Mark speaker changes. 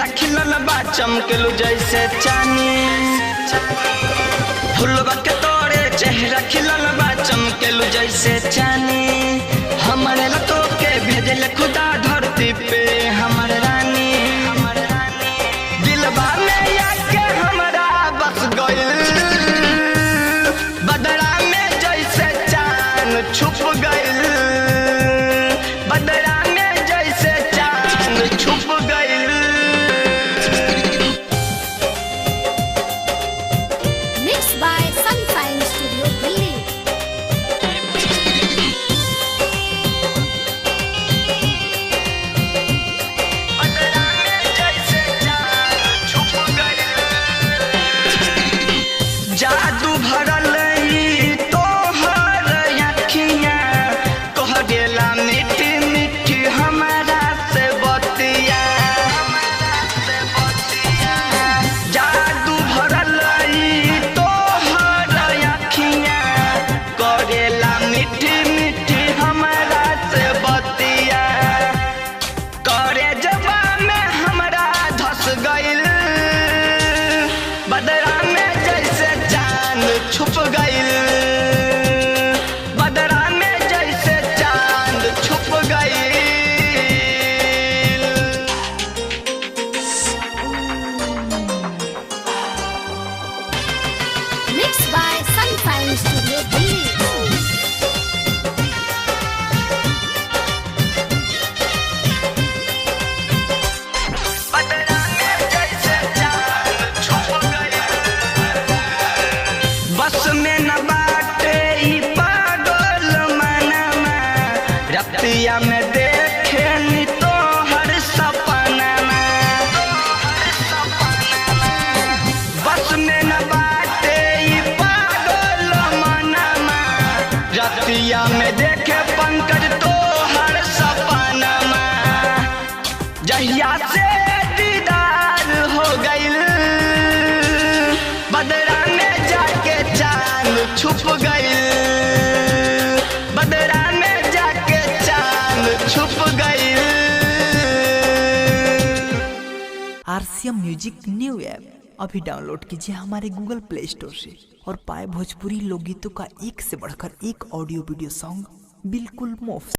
Speaker 1: चेहरा खिलल बा चमकलू जैसे चानी। फुलवा के तोरे चेहरा खिलल बा चमकलू जैसे चानी। हमारे लतो के भेजल खुदा धरती पे हमर रानी। दिलवा में आके हमरा बस गइल, बदरा में जैसे चांद छुप गइल। बदरा में जैसे चांद छुप गइल।
Speaker 2: Mixed by Sunshine Studio, Delhi.
Speaker 1: बदरा में जैसे चांद छुप गइल। जादू भरल ई तोहर अखियाँ, कह गेला मीठी मीठी हमारा से बतिया। जादू भरल ई तोहर अखियाँ, करेला मीठी मीठी हमारा से बतिया। करे जबा में हमरा धस गइल, बदरा में जैसे चांद छुप गइल। बदरा में जैसे चांद छुप गइल।
Speaker 2: Mixed by Sunshine Studio, Delhi.
Speaker 1: बदरा में जैसे चांद छुप गइल। बस में न बाटे ई पागल मनवा, रतिया में देखे नी तोहर सपनमा। बस में न बाटे ई पागल मनवा, रतिया में देखे पंकज तोहर सपनमा। जहिया से दीदार हो गइल, बदरा में जाके चांद छुप गइल। बदरा में जाके चांद छुप गइल।
Speaker 3: RCM म्यूजिक न्यू ऐप अभी डाउनलोड कीजिए हमारे गूगल प्ले स्टोर से और पाए भोजपुरी लोकगीतों का एक से बढ़कर एक ऑडियो वीडियो सॉन्ग बिल्कुल मुफ्त।